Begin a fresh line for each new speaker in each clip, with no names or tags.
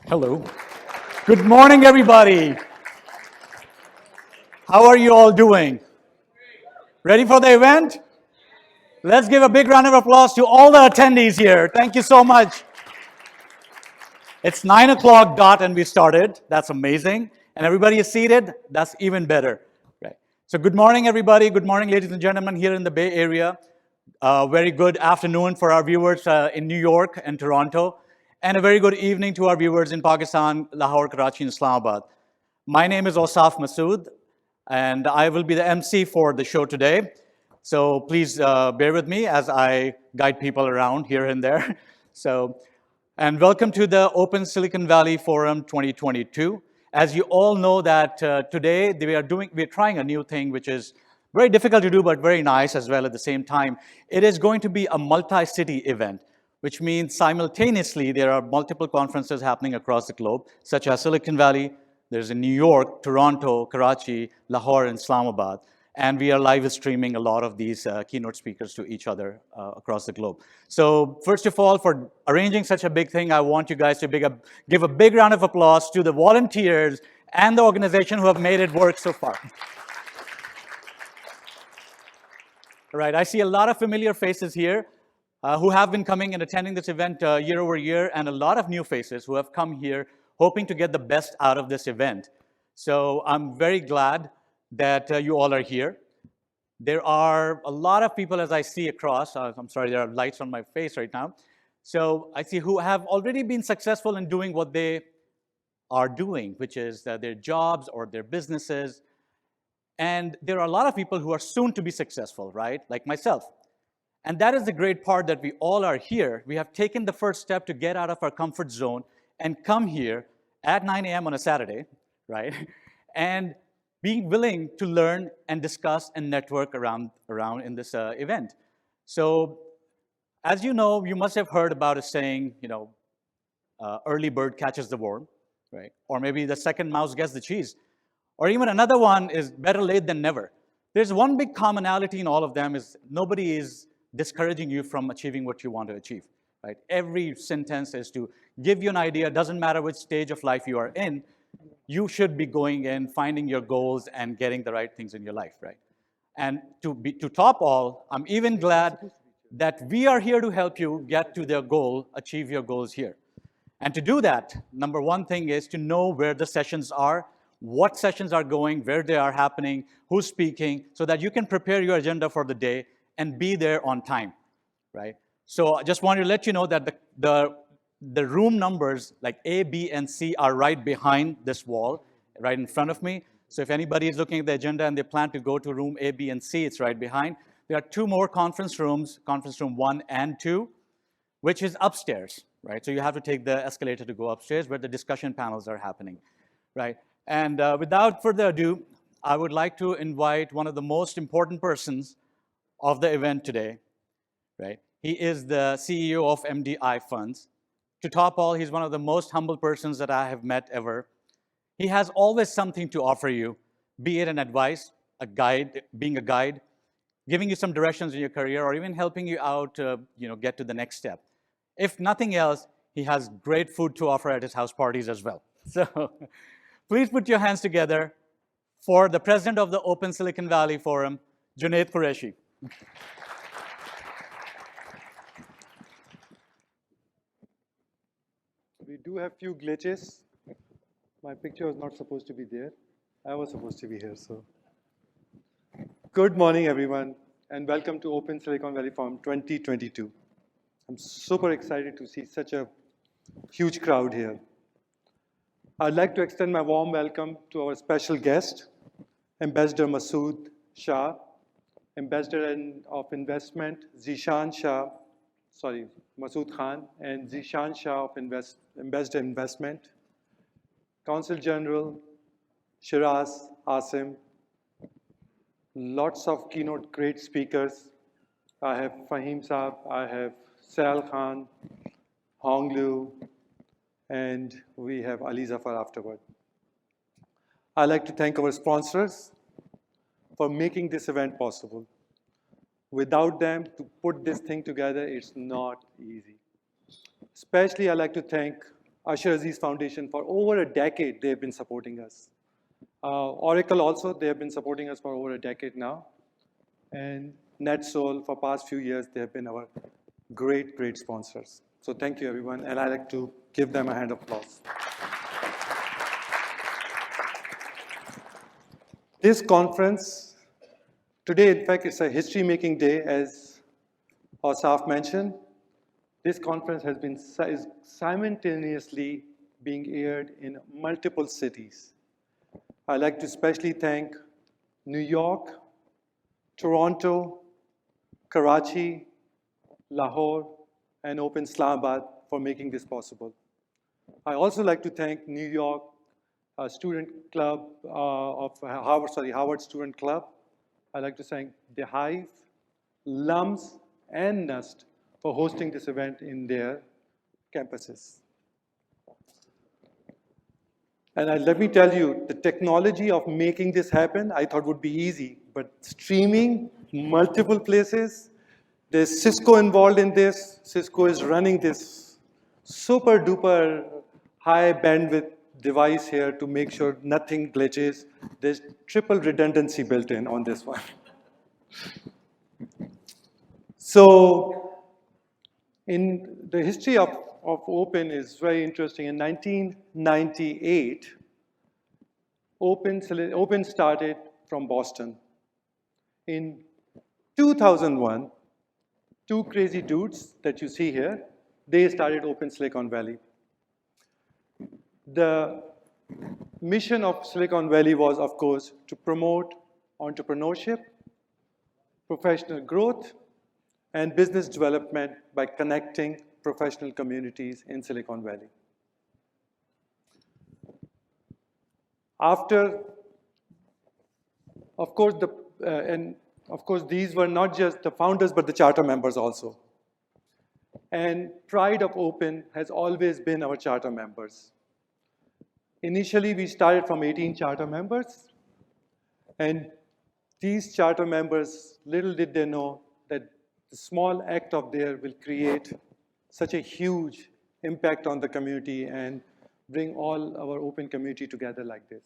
Hello. Good morning, everybody. How are you all doing? Ready for the event? Let's give a big round of applause to all the attendees here. Thank you so much. It's 9 o'clock dot and we started. That's amazing. And everybody is seated. That's even better. Right. So good morning, everybody. Good morning, ladies and gentlemen, here in the Bay Area. Very good afternoon for our viewers in New York and Toronto. And a very good evening to our viewers in Pakistan, Lahore, Karachi, and Islamabad. My name is Osaf Masood, and I will be the MC for the show today. So please bear with me as I guide people around here and there. And welcome to the Open Silicon Valley Forum 2022. As you all know that today we're trying a new thing, which is very difficult to do, but very nice as well at the same time. It is going to be a multi-city event, which means simultaneously there are multiple conferences happening across the globe, such as Silicon Valley. There's in New York, Toronto, Karachi, Lahore, and Islamabad. And we are live streaming a lot of these keynote speakers to each other across the globe. So first of all, for arranging such a big thing, I want you guys to give a big round of applause to the volunteers and the organization who have made it work so far. All right, I see a lot of familiar faces here who have been coming and attending this event year over year, and a lot of new faces who have come here hoping to get the best out of this event. So I'm very glad that you all are here. There are a lot of people, as I see across, I'm sorry, there are lights on my face right now. So I see who have already been successful in doing what they are doing, which is their jobs or their businesses. And there are a lot of people who are soon to be successful, right? Like myself. And that is the great part, that we all are here. We have taken the first step to get out of our comfort zone and come here at 9 a.m. on a Saturday, right? And be willing to learn and discuss and network around in this event. So as you know, you must have heard about a saying, early bird catches the worm, right? Or maybe the second mouse gets the cheese. Or even another one is better late than never. There's one big commonality in all of them is nobody is discouraging you from achieving what you want to achieve, right? Every sentence is to give you an idea. Doesn't matter which stage of life you are in, you should be going in, finding your goals and getting the right things in your life, right? And to top all, I'm even glad that we are here to help you get to their goal, achieve your goals here. And to do that, number one thing is to know where the sessions are, what sessions are going, where they are happening, who's speaking, so that you can prepare your agenda for the day and be there on time, right? So I just wanted to let you know that the room numbers like A, B, and C are right behind this wall, right in front of me. So if anybody is looking at the agenda and they plan to go to room A, B, and C, it's right behind. There are two more conference rooms, conference room 1 and 2, which is upstairs, right? So you have to take the escalator to go upstairs where the discussion panels are happening, right? And without further ado, I would like to invite one of the most important persons of the event today, right? He is the CEO of MDI Funds. To top all, he's one of the most humble persons that I have met ever. He has always something to offer you, be it an advice, a guide, being a guide, giving you some directions in your career, or even helping you out to get to the next step. If nothing else, he has great food to offer at his house parties as well. So please put your hands together for the president of the Open Silicon Valley Forum, Junaid Qurashi.
We do have few glitches. My picture was not supposed to be there. I was supposed to be here, so. Good morning, everyone, and welcome to Open Silicon Valley Forum 2022. I'm super excited to see such a huge crowd here. I'd like to extend my warm welcome to our special guest, Ambassador Masood Shah, Ambassador of Investment, Masood Khan, and Zishan Shah of Ambassador Investment, Consul General Shiraz Asim, lots of keynote great speakers. I have Fahim Saab, I have Sal Khan, Hong Liu, and we have Ali Zafar afterward. I'd like to thank our sponsors for making this event possible. Without them, to put this thing together, it's not easy. Especially, I'd like to thank Usher Aziz Foundation, for over a decade, they have been supporting us. Oracle also, they have been supporting us for over a decade now. And NetSol, for past few years, they have been our great, great sponsors. So thank you, everyone, and I'd like to give them a hand of applause. This conference, today, in fact, it's a history-making day, as Asaf mentioned. This conference has been simultaneously being aired in multiple cities. I'd like to especially thank New York, Toronto, Karachi, Lahore, and Open Islamabad for making this possible. I also like to thank New York Student Club of Harvard Student Club. I'd like to thank the Hive, LUMS, and NUST for hosting this event in their campuses. And let me tell you, the technology of making this happen, I thought would be easy, but streaming multiple places, there's Cisco involved in this. Cisco is running this super duper high bandwidth device here to make sure nothing glitches. There's triple redundancy built in on this one. So in the history of Open is very interesting. In 1998, Open started from Boston. In 2001, two crazy dudes that you see here, they started Open Silicon Valley. The mission of Silicon Valley was, of course, to promote entrepreneurship, professional growth, and business development by connecting professional communities in Silicon Valley. After, of course, these were not just the founders, but the charter members also. And pride of Open has always been our charter members. Initially, we started from 18 charter members, and these charter members, little did they know that the small act of theirs will create such a huge impact on the community and bring all our open community together like this.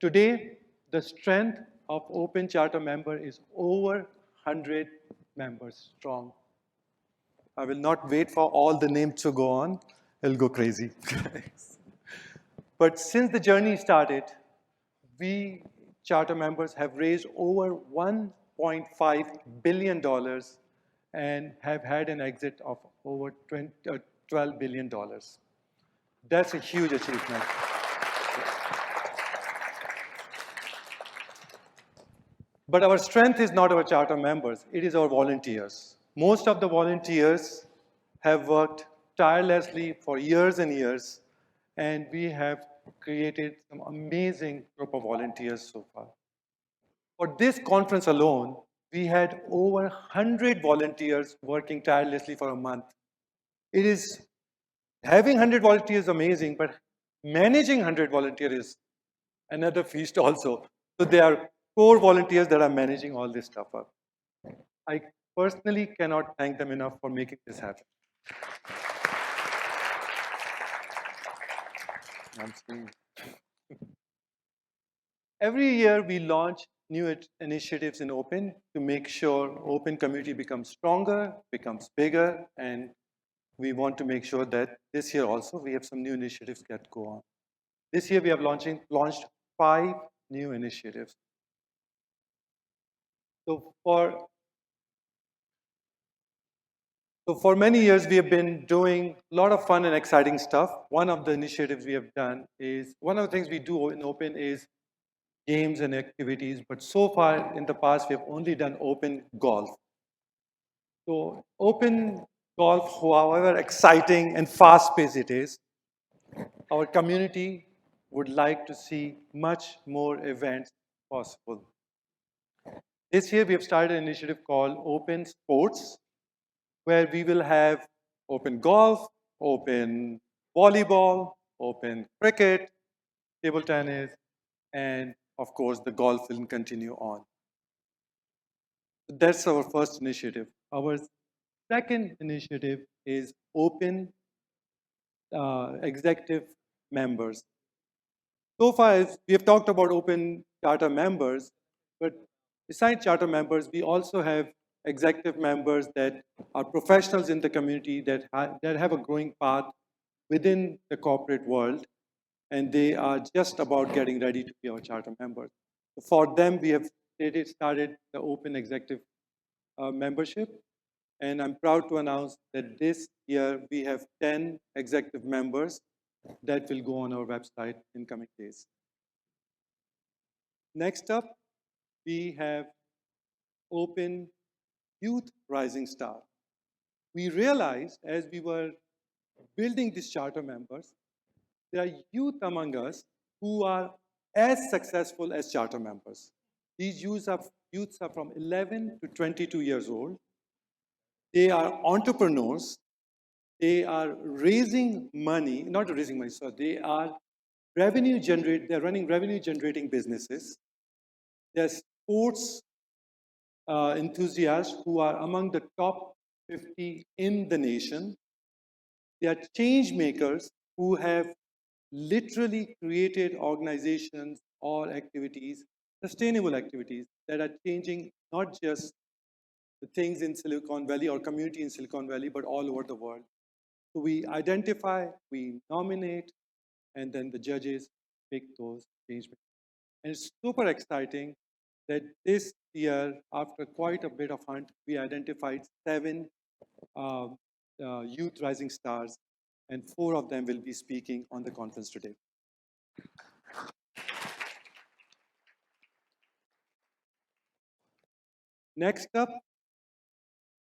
Today, the strength of Open Charter member is over 100 members strong. I will not wait for all the names to go on. It'll go crazy. But since the journey started, we charter members have raised over $1.5 billion and have had an exit of over $12 billion. That's a huge achievement. But our strength is not our charter members, it is our volunteers. Most of the volunteers have worked tirelessly for years and years, and we have created some amazing group of volunteers so far. For this conference alone, we had over 100 volunteers working tirelessly for a month. It is, having 100 volunteers is amazing, but managing 100 volunteers is another feast also. So there are 4 volunteers that are managing all this stuff up. I personally cannot thank them enough for making this happen. Every year we launch new initiatives in Open to make sure Open community becomes stronger, becomes bigger, and we want to make sure that this year also we have some new initiatives that go on. This year we have launched 5 new initiatives. So for many years, we have been doing a lot of fun and exciting stuff. One of the initiatives we have done is, one of the things we do in Open is games and activities, but so far in the past, we have only done Open Golf. So Open Golf, however exciting and fast-paced it is, our community would like to see much more events possible. This year, we have started an initiative called Open Sports, where we will have open golf, open volleyball, open cricket, table tennis, and of course the golf will continue on. That's our first initiative. Our second initiative is Open executive members. So far, we have talked about open charter members, but besides charter members, we also have executive members that are professionals in the community that have a growing path within the corporate world, and they are just about getting ready to be our charter members. For them, we have started the open executive membership, and I'm proud to announce that this year we have 10 executive members that will go on our website in coming days. Next up, we have Open Youth Rising Star. We realized as we were building these charter members, there are youth among us who are as successful as charter members. These youths are from 11 to 22 years old. They are entrepreneurs. They are raising money, not raising money, so they are they're running revenue generating businesses. They're sports enthusiasts who are among the top 50 in the nation. They are change makers who have literally created organizations or activities, sustainable activities that are changing not just the things in Silicon Valley or community in Silicon Valley, but all over the world. So we identify, we nominate, and then the judges pick those change makers. And it's super exciting that this year, after quite a bit of hunt, we identified 7 youth rising stars, and 4 of them will be speaking on the conference today. Next up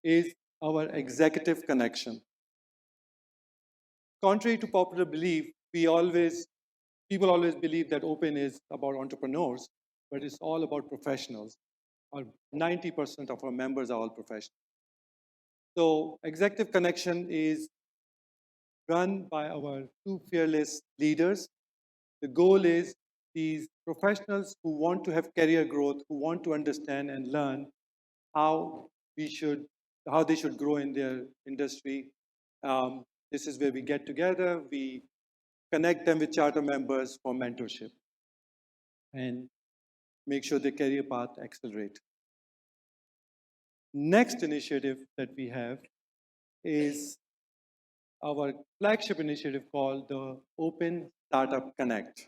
is our executive connection. Contrary to popular belief, people always believe that Open is about entrepreneurs, but it's all about professionals. 90% of our members are all professionals. So Executive Connection is run by our 2 fearless leaders. The goal is these professionals who want to have career growth, who want to understand and learn how they should grow in their industry. This is where we get together, we connect them with charter members for mentorship and make sure their career path accelerate. Next initiative that we have is our flagship initiative called the Open Startup Connect.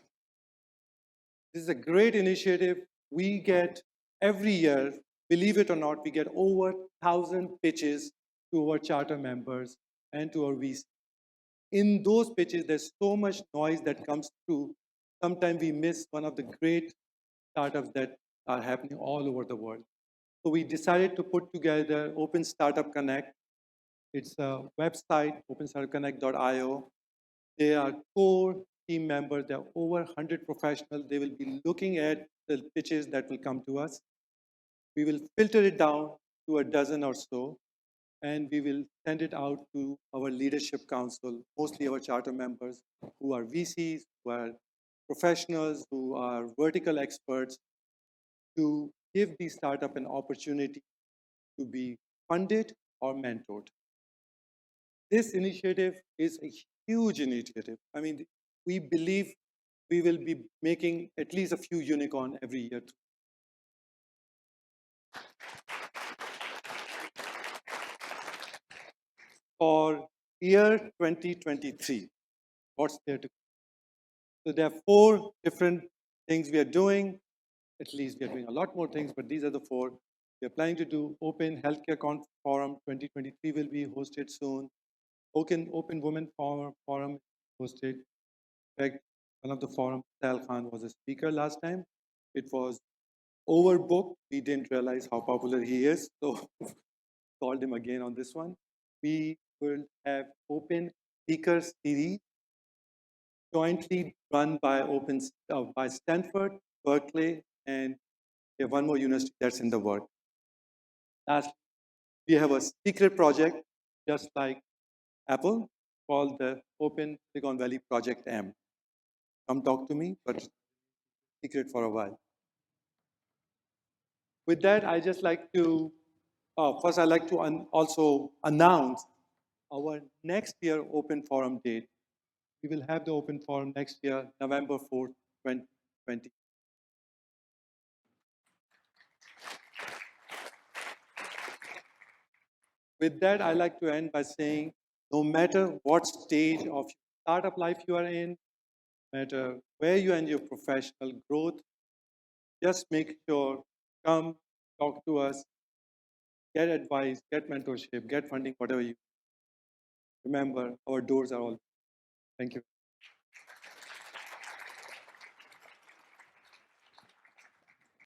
This is a great initiative. We get every year, believe it or not, we get over 1,000 pitches to our charter members and to our VC. In those pitches, there's so much noise that comes through. Sometimes we miss one of the great startups that are happening all over the world. So we decided to put together Open Startup Connect. It's a website, openstartupconnect.io. They are core team members. There are over 100 professionals. They will be looking at the pitches that will come to us. We will filter it down to a dozen or so, and we will send it out to our leadership council, mostly our charter members who are VCs, who are professionals, who are vertical experts, to give the startup an opportunity to be funded or mentored. This initiative is a huge initiative. I mean, we believe we will be making at least a few unicorn every year. For year 2023, what's there to? So there are 4 different things we are doing. At least we are doing a lot more things, but these are the 4. We are planning to do Open Healthcare Forum 2023 will be hosted soon. Open Women Forum hosted. In fact, one of the forums, Sal Khan was a speaker last time. It was overbooked. We didn't realize how popular he is, so called him again on this one. We will have Open Speaker Series jointly run by by Stanford, Berkeley, and we have one more university that's in the work. Last, we have a secret project, just like Apple, called the Open Silicon Valley Project M. Come talk to me, but secret for a while. With that, I just like to, first I'd like to also announce our next year Open Forum date. We will have the open forum next year, November 4th, 2020. With that, I like to end by saying, no matter what stage of startup life you are in, no matter where you are in your professional growth, just make sure, come, talk to us, get advice, get mentorship, get funding, whatever you. Remember, our doors are all. Thank you.